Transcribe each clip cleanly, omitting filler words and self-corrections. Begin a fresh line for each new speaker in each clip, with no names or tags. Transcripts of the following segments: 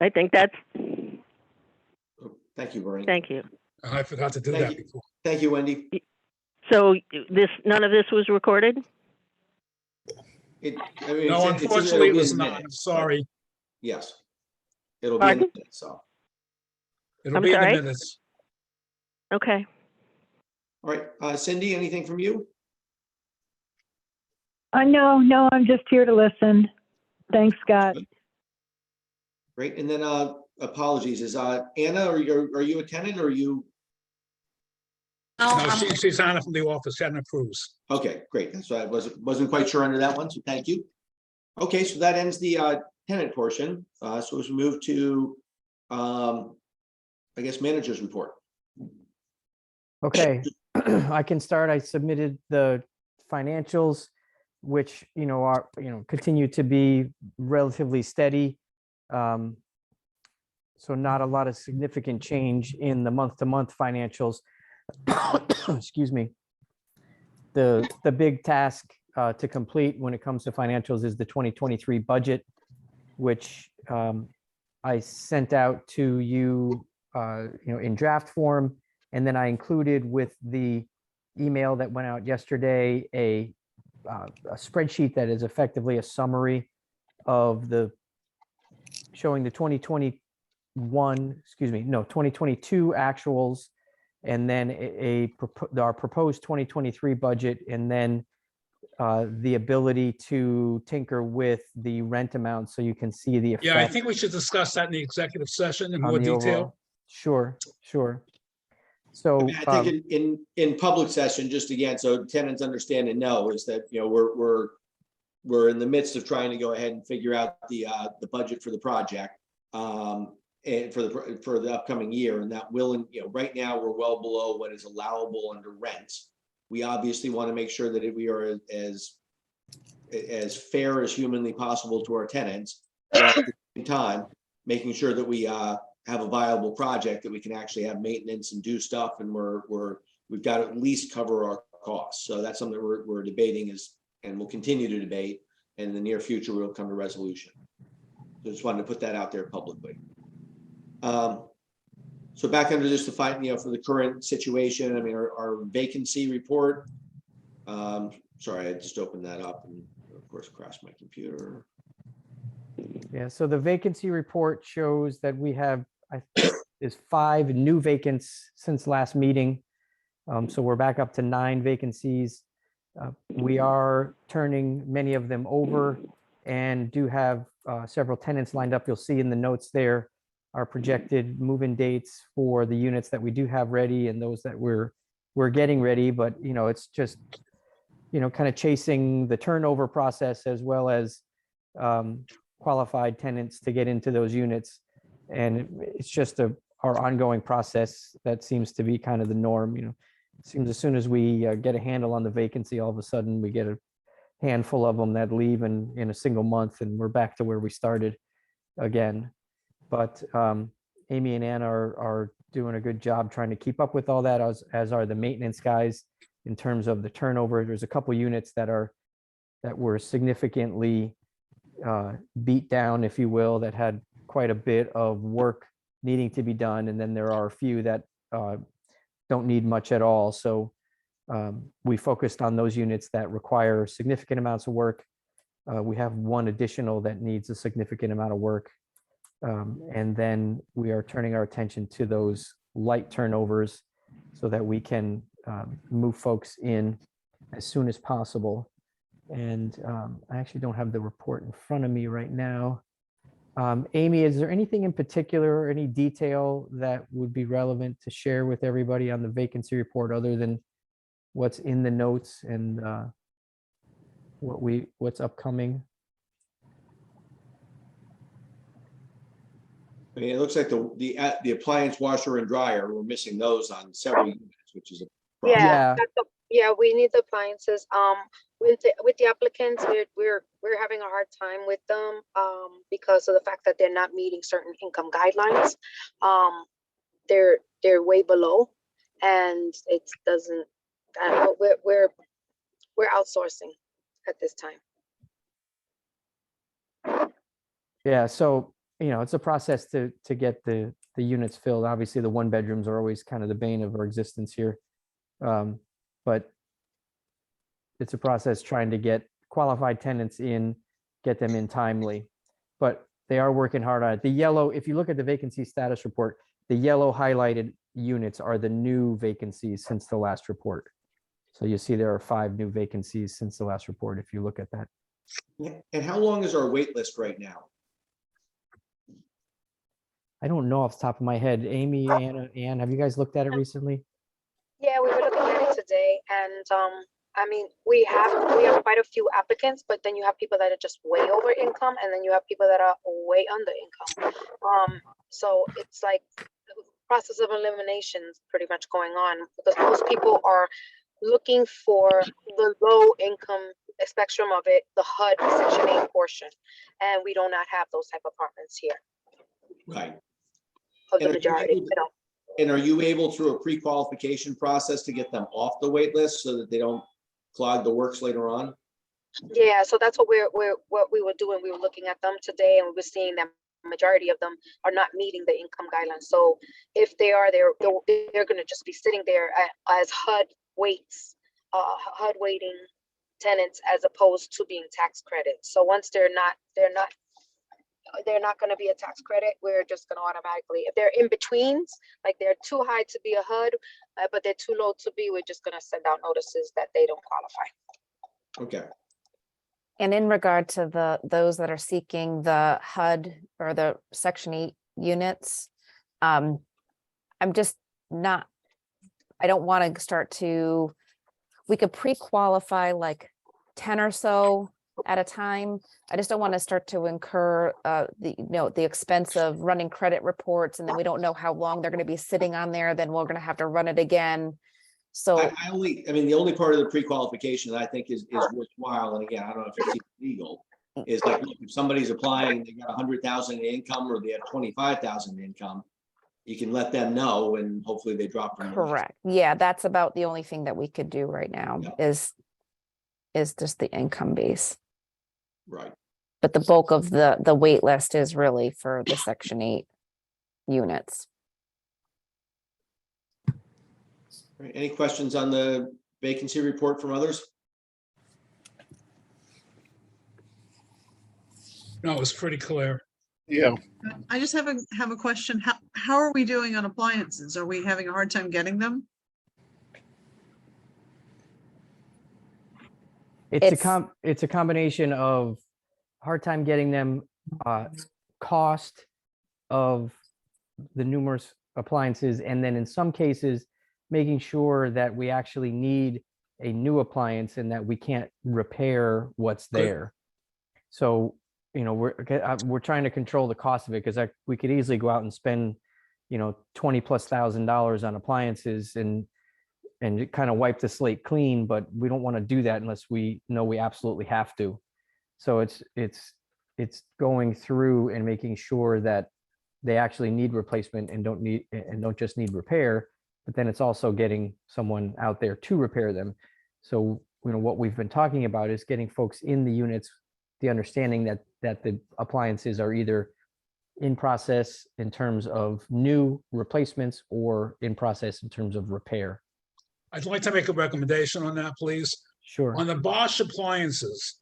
I think that's,
Oh, thank you, Bernie.
thank you.
I forgot to do
Thank
that
you.
before.
Thank you, Wendy.
So none of this was recorded?
No, unfortunately, it was not. I'm sorry.
Yes. It'll be in the
Pardon?
minutes, so.
It'll
I'm
be in the
sorry?
minutes.
Okay.
All right, Cindy, anything from you?
No, I'm just here to listen. Thanks, Scott.
Great, and then apologies, is Anna, are you a tenant or are you?
No, she's on it from the office, Anna Cruz.
Okay, great, that's why I wasn't quite sure under that one, so thank you. Okay, so that ends the tenant portion, so as we move to, I guess, manager's report.
Okay, I can start. I submitted the financials, which, are, continue to be relatively steady. So not a lot of significant change in the month-to-month financials. Excuse me. The big task to complete when it comes to financials is the 2023 budget, which I sent out to you, in draft form. And then I included with the email that went out yesterday, a spreadsheet that is effectively a summary of showing the 2022 actuals, and then our proposed 2023 budget, and then the ability to tinker with the rent amount so you can see the effect.
Yeah, I think we should discuss that in the executive session in
on
more
the
detail.
overall. Sure. So
I think in public session, just again, so tenants understand and know, is that, we're in the midst of trying to go ahead and figure out the budget for the project, and for the upcoming year, and that will, right now we're well below what is allowable under rent. We obviously want to make sure that we are as fair as humanly possible to our tenants, but at the same time making sure that we have a viable project that we can actually have maintenance and do stuff, and we've got to at least cover our costs. So that's something we're debating, and we'll continue to debate, and in the near future we'll come to resolution. So just wanted to put that out there publicly. So back under just the fight, for the current situation, I mean, our vacancy report. Sorry, I just opened that up and of course crashed my computer.
yeah, so the vacancy report shows that we have, is 5 new vacants since last meeting. So we're back up to 9 vacancies. We are turning many of them over and do have several tenants lined up. You'll see in the notes there our projected move-in dates for the units that we do have ready and those that we're getting ready. But, it's just, kind of chasing the turnover process as well as qualified tenants to get into those units. And it's just our ongoing process that seems to be kind of the norm. It seems as soon as we get a handle on the vacancy, all of a sudden we get a handful of them that leave in a single month, and we're back to where we started again. But Amy and Anna are doing a good job trying to keep up with all that, as are the maintenance guys in terms of the turnover. There's a couple units that were significantly beat down, if you will, that had quite a bit of work needing to be done. And then there are a few that don't need much at all. So we focused on those units that require significant amounts of work. We have one additional that needs a significant amount of work. And then we are turning our attention to those light turnovers so that we can move folks in as soon as possible. And I actually don't have the report in front of me right now. Amy, is there anything in particular or any detail that would be relevant to share with everybody on the vacancy report other than what's in the notes and what's upcoming?
I mean, it looks like the appliance washer and dryer, we're missing those on several units, which is a problem.
Yeah.
Yeah, we need the appliances. With the applicants, we're having a hard time with them because of the fact that they're not meeting certain income guidelines. They're way below, and it doesn't. I don't know, we're outsourcing at this time.
Yeah, so it's a process to get the units filled. Obviously, the one bedrooms are always kind of the bane of our existence here. But it's a process trying to get qualified tenants in, get them in timely. But they are working hard on it. The yellow, if you look at the vacancy status report, the yellow highlighted units are the new vacancies since the last report. So you see there are 5 new vacancies since the last report, if you look at that.
And how long is our wait list right now?
I don't know off the top of my head. Amy, Ann, have you guys looked at it recently?
Yeah, we were looking at it today, and I mean, we have quite a few applicants, but then you have people that are just way over income, and then you have people that are way under income. So it's like the process of elimination is pretty much going on, because most people are looking for the low income spectrum of it, the HUD Section 8 portion, and we do not have those type of apartments here.
Right.
Of the
And are you
majority,
able to- And are you able through a pre-qualification process to get them off the wait list so that they don't clog the works later on?
Yeah, so that's what we were doing. We were looking at them today, and we were seeing that majority of them are not meeting the income guidelines. So if they are, they're going to just be sitting there as HUD waits, HUD waiting tenants, as opposed to being tax credits. So once they're not going to be a tax credit, we're just going to automatically, if they're in betweens, like they're too high to be a HUD, but they're too low to be, we're just going to send out notices that they don't qualify.
Okay.
And in regard to those that are seeking the HUD or the Section 8 units, I'm just not, I don't want to start to, we could pre-qualify like 10 or so at a time. I just don't want to start to incur the expense of running credit reports, and then we don't know how long they're going to be sitting on there. Then we're going to have to run it again. So
I mean, the only part of the pre-qualification that I think is worthwhile, and again, I don't know if it's even legal, is like if somebody's applying, they got 100,000 in income or they have 25,000 in income, you can let them know and hopefully they drop them.
correct. Yeah, that's about the only thing that we could do right now is just the income base.
Right.
But the bulk of the wait list is really for the Section 8 units.
All right. Any questions on the vacancy report from others?
No, it was pretty clear.
Yeah,
I just have a question. How are we doing on appliances? Are we having a hard time getting them?
It's a combination of hard time getting them, cost of the numerous appliances, and then in some cases, making sure that we actually need a new appliance and that we can't repair what's
Good.
there. So, we're trying to control the cost of it, because we could easily go out and spend, $20,000+ on appliances and kind of wipe the slate clean, but we don't want to do that unless we know we absolutely have to. So it's going through and making sure that they actually need replacement and don't just need repair, but then it's also getting someone out there to repair them. So, what we've been talking about is getting folks in the units, the understanding that the appliances are either in process in terms of new replacements or in process in terms of repair.
I'd like to make a recommendation on that, please.
Sure.
On the Bosch appliances,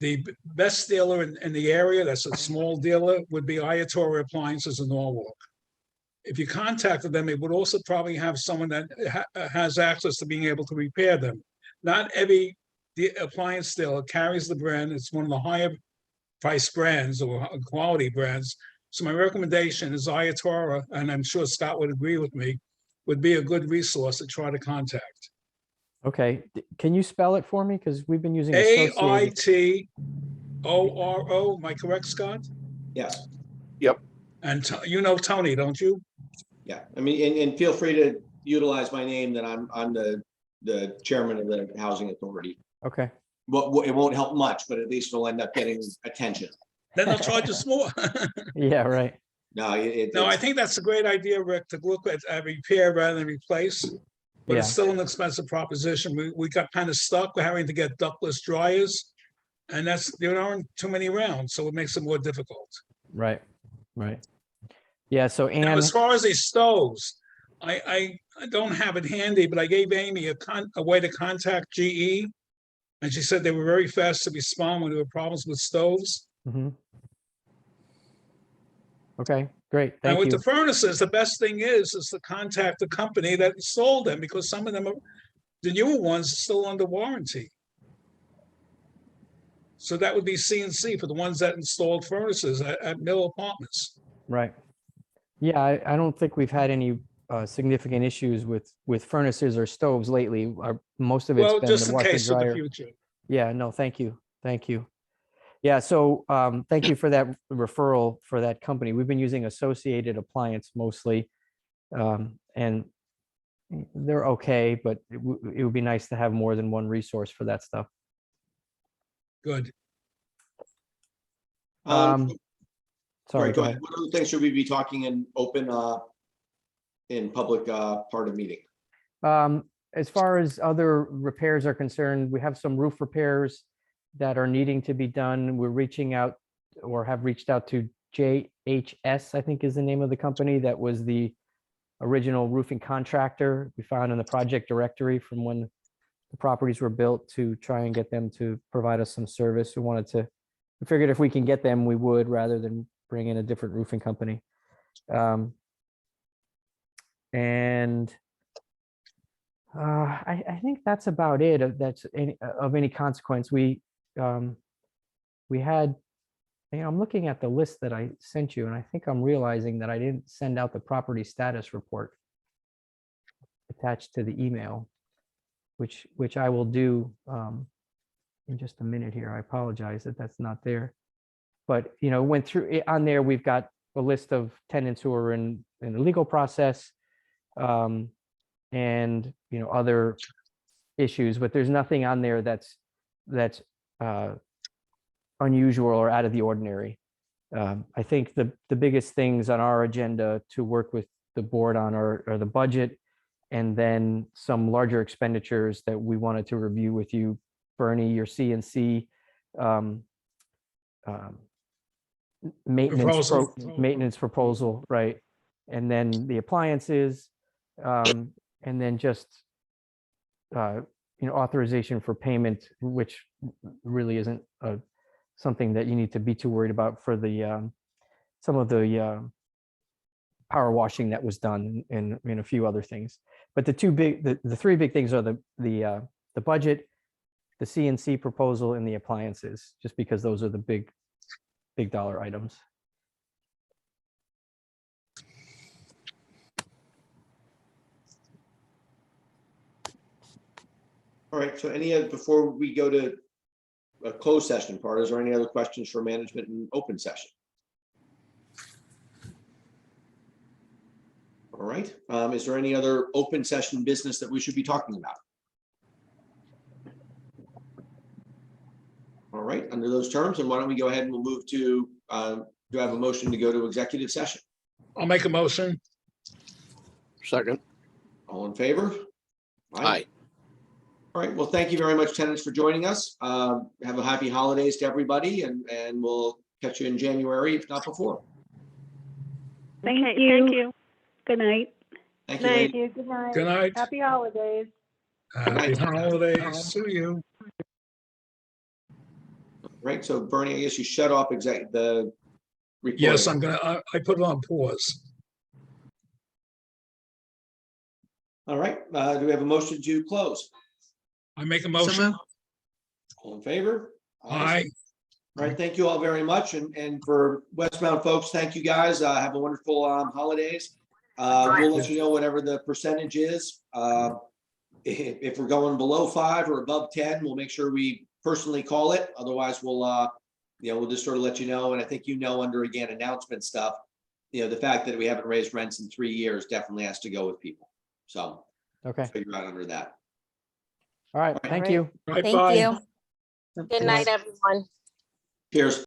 the best dealer in the area, that's a small dealer, would be Ayatora Appliances in Norwalk. If you contacted them, it would also probably have someone that has access to being able to repair them. Not every appliance dealer carries the brand. It's one of the higher price brands or quality brands. So my recommendation is Ayatora, and I'm sure Scott would agree with me, would be a good resource to try to contact.
Okay. Can you spell it for me? Because we've been using Associated.
AITORO. Am I correct, Scott?
Yes.
And you know Tony, don't you?
Yeah. I mean, and feel free to utilize my name, that I'm the chairman of the housing authority.
Okay.
But it won't help much, but at least we'll end up getting attention.
Then they'll charge us more.
Yeah, right.
No,
I think that's a great idea, Rick, to look at repair rather than replace. But it's still an expensive proposition. We got kind of stuck. We're having to get ductless dryers, and there aren't too many around, so it makes it more difficult.
Right. Right. Yeah, so
Now,
Anne,
as far as these stoves, I don't have it handy, but I gave Amy a way to contact GE. And she said they were very fast to respond when there were problems with stoves.
mhm. Okay, great,
And
thank
with
you.
the furnaces, the best thing is to contact the company that installed them, because some of them are, the newer ones are still under warranty. So that would be CNC for the ones that installed furnaces at Mill Apartments.
Right. Yeah, I don't think we've had any significant issues with furnaces or stoves lately. Most of it's
Well,
been
just
the
in
washer
case for the
dryer.
future.
Yeah, no, thank you. Thank you. Yeah, so thank you for that referral for that company. We've been using Associated Appliance mostly. And they're okay, but it would be nice to have more than one resource for that stuff.
Good.
Sorry,
Go
go
ahead.
ahead.
What other things should we be talking in open, in public, part of meeting?
As far as other repairs are concerned, we have some roof repairs that are needing to be done. We're reaching out or have reached out to JHS, I think is the name of the company that was the original roofing contractor we found in the project directory from when the properties were built, to try and get them to provide us some service. We figured if we can get them, we would, rather than bring in a different roofing company. And I think that's about it. That's of any consequence. We had, I'm looking at the list that I sent you, and I think I'm realizing that I didn't send out the property status report attached to the email, which I will do in just a minute here. I apologize that that's not there. But, went through it on there. We've got a list of tenants who are in the legal process, and, other issues, but there's nothing on there that's unusual or out of the ordinary. I think the biggest things on our agenda to work with the board on are the budget, and then some larger expenditures that we wanted to review with you, Bernie, your CNC maintenance proposal, right? And then the appliances, and then just authorization for payment, which really isn't something that you need to be too worried about for the some of the power washing that was done, and a few other things. But the three big things are the budget, the CNC proposal, and the appliances, just because those are the big dollar items.
All right, so before we go to a closed session part, is there any other questions for management in open session? All right, is there any other open session business that we should be talking about? All right, under those terms, and why don't we go ahead and we'll move to, do I have a motion to go to executive session?
I'll make a motion.
Second.
All in favor?
Aye.
All right, well, thank you very much, tenants, for joining us. Have a happy holidays to everybody, and we'll catch you in January, if not before.
Thank
Okay,
you.
thank you.
Good night.
Thank you.
Night.
ladies.
Thank you. Good night.
Good night.
Happy holidays.
Happy holidays to you.
Right, so Bernie, I guess you shut off the recording.
Yes, I put it on pause.
All right, do we have a motion to close?
I make a
So
motion.
moved.
All in favor?
Aye.
All right, thank you all very much. And for westbound folks, thank you guys. Have a wonderful holidays. We'll let you know whatever the percentage is. If we're going below 5 or above 10, we'll make sure we personally call it. Otherwise, we'll just sort of let you know. And I think, under, again, announcement stuff, the fact that we haven't raised rents in 3 years definitely has to go with people. So
Okay.
figure out under that.
All right. Thank
right.
you.
Right,
Thank
bye.
you.
Good
Good night, everyone.
Cheers.